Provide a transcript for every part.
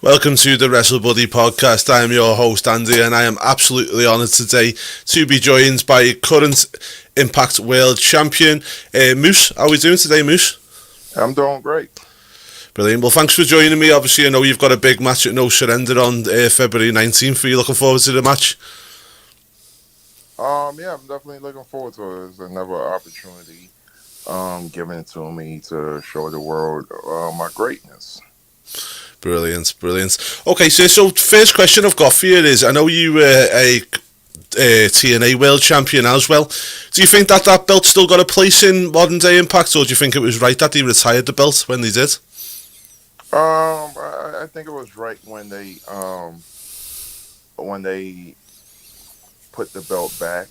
Welcome to the Wrestlebuddy podcast. I am your host Andy, and I am absolutely honoured today to be joined by current Impact World Champion Moose. How are we doing today, Moose? I'm doing great. Brilliant. Well, thanks for joining me. Obviously, I know you've got a big match at No Surrender on February 19th. Are you looking forward to the match? Yeah, I'm definitely looking forward to it. It's another opportunity given to me to show the world my greatness. Brilliant. Okay, so first question I've got for you is, I know you were a TNA World Champion as well. Do you think that belt still got a place in modern day Impact, or do you think it was right that they retired the belt when they did? I think it was right when they put the belt back,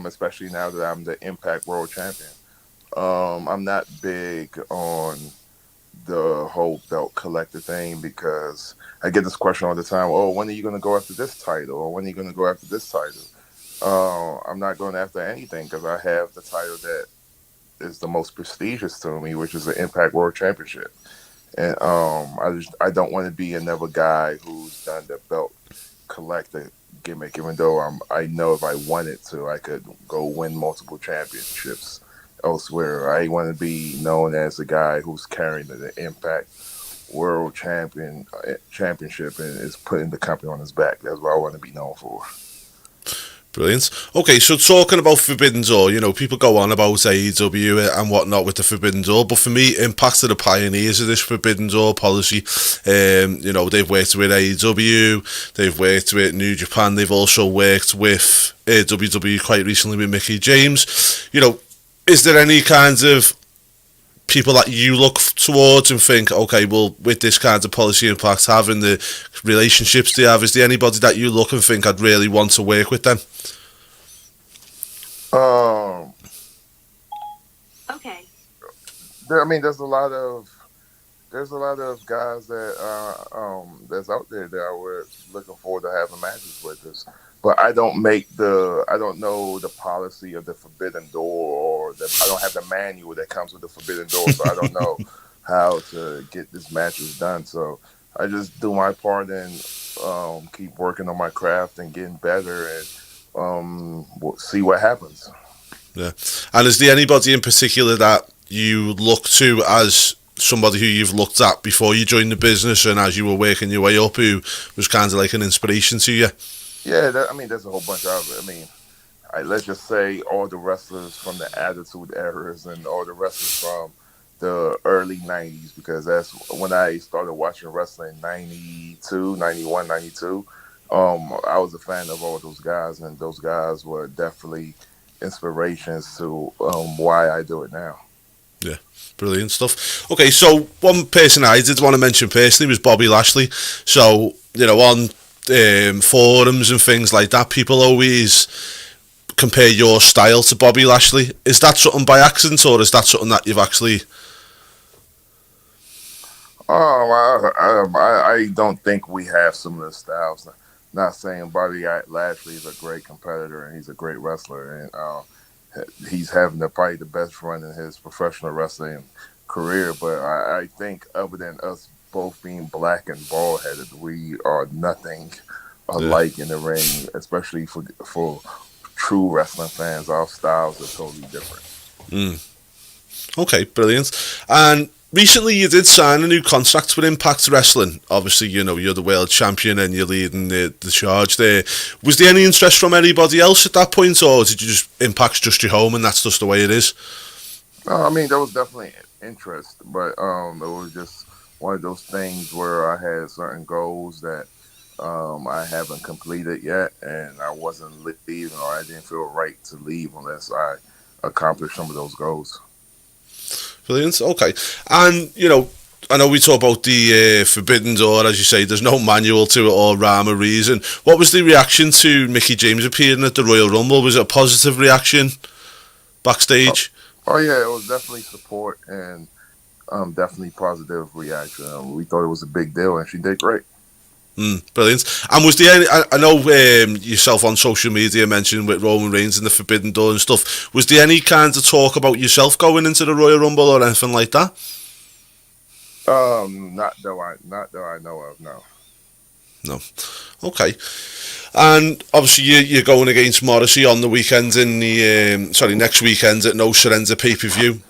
especially now that I'm the Impact World Champion. I'm not big on the whole belt collector thing because I get this question all the time. Oh, when are you going to go after this title? Or when are you going to go after this title? I'm not going after anything because I have the title that is the most prestigious to me, which is the Impact World Championship. And I don't want to be another guy who's done the belt collector gimmick. Even though I know if I wanted to, I could go win multiple championships elsewhere. I want to be known as the guy who's carrying the Impact World Championship and is putting the company on his back. That's what I want to be known for. Brilliant. Okay, so talking about Forbidden Door, people go on about AEW and whatnot with the Forbidden Door, but for me, Impact are the pioneers of this Forbidden Door policy. They've worked with AEW, they've worked with New Japan, they've also worked with WWE quite recently with Mickie James. Is there any kinds of people that you look towards and think, okay, well, with this kind of policy Impact having the relationships they have, is there anybody that you look and think I'd really want to work with them? Okay. There's a lot of guys that that's out there that I was looking forward to having matches with us. But I don't know the policy of the Forbidden Door, I don't have the manual that comes with the Forbidden Door, so I don't know how to get these matches done. So I just do my part and keep working on my craft and getting better, and we'll see what happens. Yeah. And is there anybody in particular that you look to as somebody who you've looked at before you joined the business and as you were working your way up, who was kind of like an inspiration to you? Yeah, there's a whole bunch of it. Let's just say all the wrestlers from the Attitude Eras and all the wrestlers from the early 90s, because that's when I started watching wrestling, 92, 91, 92. I was a fan of all those guys, and those guys were definitely inspirations to why I do it now. Yeah, brilliant stuff. Okay, so one person I did want to mention personally was Bobby Lashley. So, on forums and things like that, people always compare your style to Bobby Lashley. Is that something by accident, or is that something that you've actually... I don't think we have similar styles. Not saying Bobby Lashley is a great competitor and he's a great wrestler, and he's having probably the best run in his professional wrestling career, but I think other than us both being black and bald-headed, we are nothing alike in the ring, especially for true wrestling fans. Our styles are totally different. Okay, brilliant. And recently you did sign a new contract with Impact Wrestling. Obviously, you're the world champion and you're leading the charge there. Was there any interest from anybody else at that point, or did you just Impact's just your home and that's just the way it is? No, there was definitely interest, but it was just one of those things where I had certain goals that I haven't completed yet, and I wasn't leaving, or I didn't feel right to leave unless I accomplished some of those goals. Brilliant. Okay. And, I know we talk about the Forbidden Door, as you say, there's no manual to it or rhyme or reason. What was the reaction to Mickie James appearing at the Royal Rumble? Was it a positive reaction backstage? Oh yeah, it was definitely support and definitely positive reaction. We thought it was a big deal, and she did great. Brilliant. And was there any, I know yourself on social media mentioned with Roman Reigns and the Forbidden Door and stuff, was there any kind of talk about yourself going into the Royal Rumble or anything like that? Not that I know of, no. No. Okay. And obviously you're going against Morrissey on the weekend in the next weekend at No Surrender pay-per-view.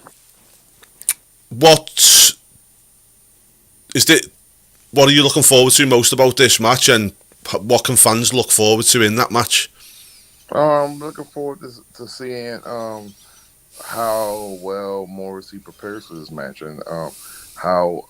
What are you looking forward to most about this match, and what can fans look forward to in that match? Looking forward to seeing how well Morrissey prepares for this match, and how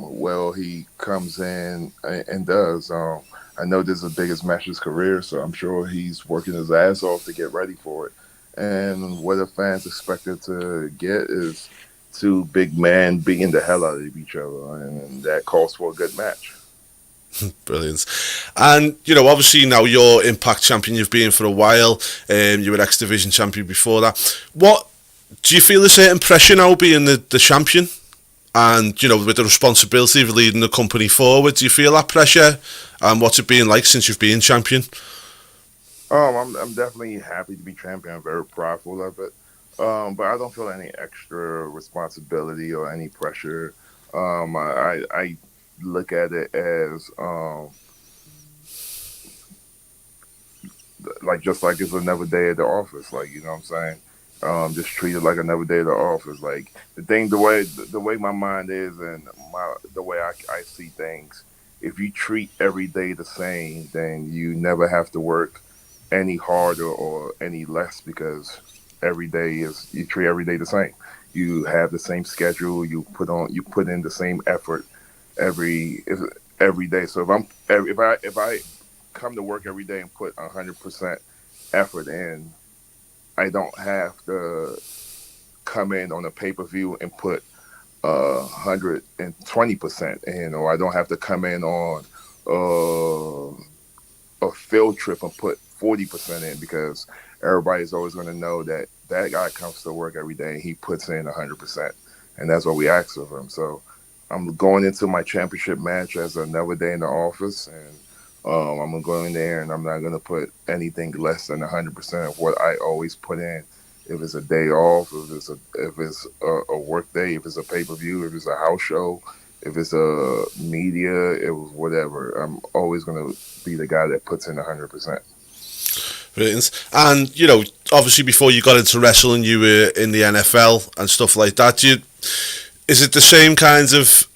well he comes in and does. I know this is the biggest match of his career, so I'm sure he's working his ass off to get ready for it. And what the fans expected to get is two big men beating the hell out of each other, and that calls for a good match. Brilliant. And, obviously now you're Impact champion, you've been for a while, you were X Division champion before that. What, do you feel a certain pressure now being the champion? And, with the responsibility of leading the company forward, do you feel that pressure? And what's it been like since you've been champion? I'm definitely happy to be champion. I'm very prideful of it. But I don't feel any extra responsibility or any pressure. I look at it as just like it's another day at the office. Like, you know what I'm saying? Just treat it like another day at the office. Like the way my mind is, and the way I see things. If you treat every day the same, then you never have to work any harder or any less, because you treat every day the same. You have the same schedule. You put in the same effort every day. So if I come to work every day and put 100% effort in, I don't have to come in on a pay-per-view and put 120% in, or I don't have to come in on a field trip and put 40% in, because everybody's always going to know that guy comes to work every day and he puts in 100%, and that's what we ask of him. So I'm going into my championship match as another day in the office, and I'm going to go in there and I'm not going to put anything less than 100% of what I always put in. If it's a day off, if it's a work day, if it's a pay-per-view, if it's a house show, if it's a media, it was whatever. I'm always going to be the guy that puts in 100%. Brilliant. And, obviously before you got into wrestling, you were in the NFL and stuff like that. Is it the same kinds of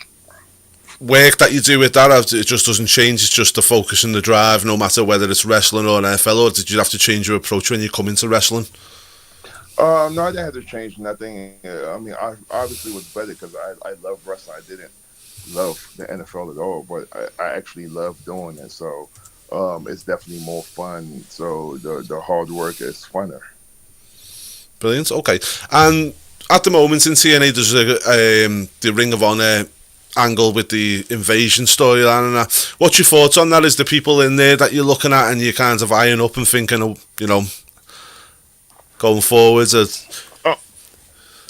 work that you do with that? It just doesn't change, it's just the focus and the drive, no matter whether it's wrestling or NFL, or did you have to change your approach when you come into wrestling? No, I didn't have to change nothing. I mean, I obviously was better because I love wrestling. I didn't love the NFL at all, but I actually love doing it. So it's definitely more fun. So the hard work is funner. Brilliant. Okay. And at the moment in TNA, there's the Ring of Honor angle with the invasion storyline and that. What's your thoughts on that? Is the people in there that you're looking at and you're kind of eyeing up and thinking, going forwards?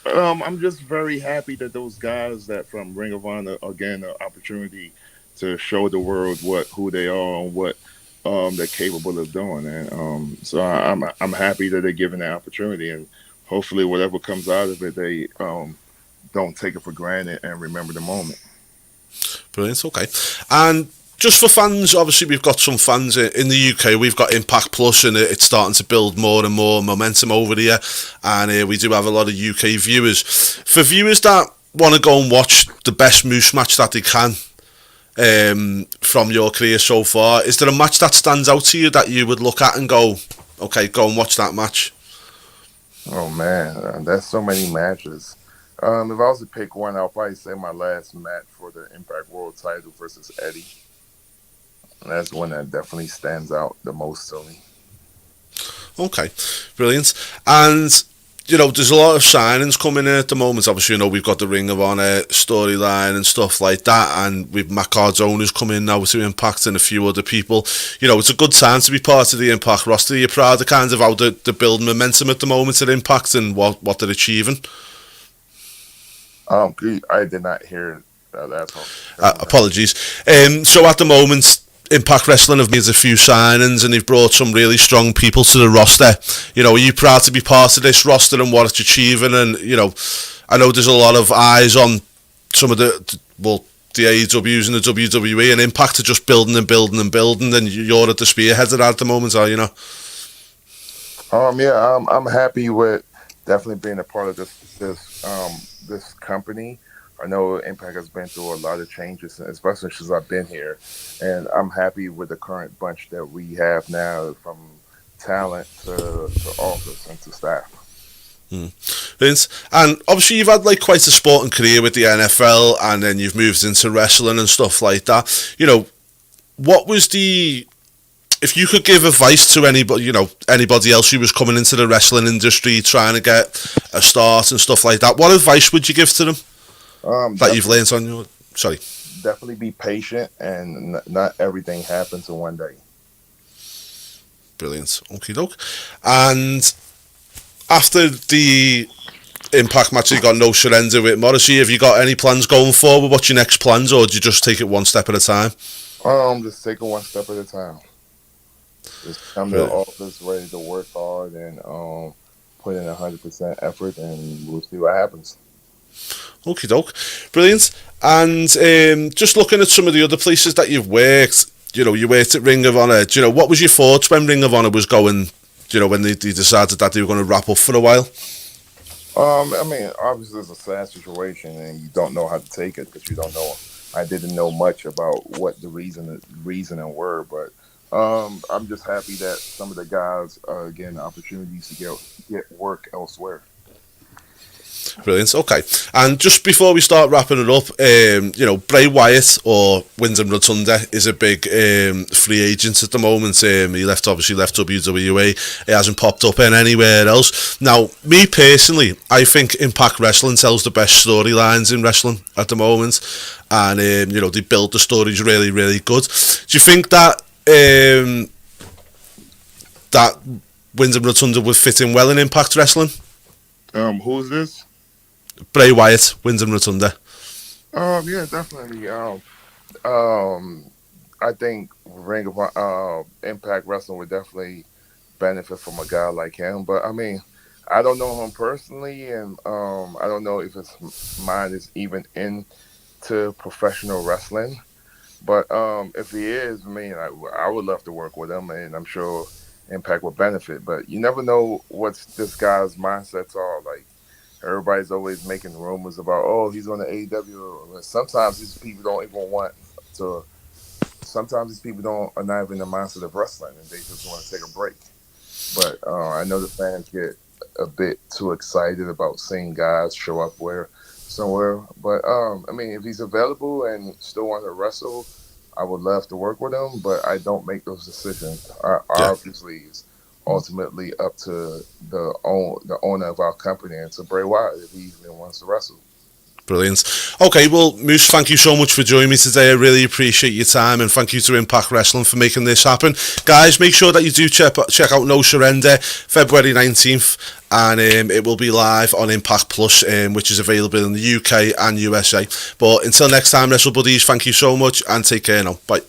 I'm just very happy that those guys that from Ring of Honor are getting the opportunity to show the world who they are and what they're capable of doing, and so I'm happy that they're given that opportunity, and hopefully whatever comes out of it, they don't take it for granted and remember the moment. Brilliant. Okay. And just for fans, obviously we've got some fans in the UK. We've got Impact Plus, and it's starting to build more and more momentum over here. And we do have a lot of UK viewers. For viewers that want to go and watch the best Moose match that they can from your career so far, is there a match that stands out to you that you would look at and go, okay, go and watch that match? Oh man, there's so many matches. If I was to pick one, I'll probably say my last match for the Impact World Title versus Eddie. That's one that definitely stands out the most to me. Okay, brilliant. And, there's a lot of signings coming in at the moment. Obviously, we've got the Ring of Honor storyline and stuff like that, and with Matt Cardona's come in now to Impact and a few other people. It's a good time to be part of the Impact roster. You're proud of kind of how they're building momentum at the moment at Impact and what they're achieving? I did not hear that. Apologies. So at the moment, Impact Wrestling have made a few signings and they've brought some really strong people to the roster. Are you proud to be part of this roster and what it's achieving? And, I know there's a lot of eyes on some of the the AEWs and the WWE, and Impact are just building and building and building, and you're at the spearhead of that at the moment, are you not? Yeah, I'm happy with definitely being a part of this company. I know Impact has been through a lot of changes, especially since I've been here, and I'm happy with the current bunch that we have now, from talent to office and to staff. Vince, and obviously you've had like quite a sporting career with the NFL, and then you've moved into wrestling and stuff like that. You know, what was if you could give advice to anybody, anybody else who was coming into the wrestling industry trying to get a start and stuff like that, what advice would you give to them that you've learned on your... Sorry. Definitely be patient, and not everything happens in one day. Brilliant. Okie doke. And after the Impact match, you got No Surrender with Morrissey. Have you got any plans going forward? What's your next plans, or do you just take it one step at a time? Just take it one step at a time. Just come to the office ready to work hard and put in 100% effort, and we'll see what happens. Okie doke. Brilliant. And just looking at some of the other places that you've worked, you worked at Ring of Honor. What was your thoughts when Ring of Honor was going, when they decided that they were going to wrap up for a while? Obviously it's a sad situation, and you don't know how to take it, because you don't know. I didn't know much about what the reasoning were, but I'm just happy that some of the guys are getting opportunities to get work elsewhere. Brilliant. Okay, and just before we start wrapping it up, Bray Wyatt, or Windsor Rotunda, is a big free agent at the moment. He obviously left WWE. He hasn't popped up in anywhere else. Now, me personally, I think Impact Wrestling tells the best storylines in wrestling at the moment, and they build the stories really, really good. Do you think that that Windsor Rotunda would fit in well in Impact Wrestling? Who's this? Bray Wyatt, Windsor Rotunda. Yeah, definitely. I think Ring of Impact Wrestling would definitely benefit from a guy like him. But I don't know him personally, and I don't know if his mind is even into professional wrestling. But if he is, I would love to work with him, and I'm sure Impact will benefit. But you never know what this guy's mindsets are. Like, everybody's always making rumors about, oh, he's on the AEW. Sometimes these people don't even want to. Sometimes these people are not even in the mindset of wrestling, and they just want to take a break. But I know the fans get a bit too excited about seeing guys show up somewhere. But if he's available and still want to wrestle, I would love to work with him. But I don't make those decisions. Obviously, it's ultimately up to the owner of our company, and to Bray Wyatt, if he even wants to wrestle. Brilliant. Okay, well, Moose, thank you so much for joining me today. I really appreciate your time, and thank you to Impact Wrestling for making this happen. Guys, make sure that you do check out No Surrender, February 19th, and it will be live on Impact Plus, which is available in the UK and USA. But until next time, Wrestlebuddies, thank you so much, and take care now. Bye.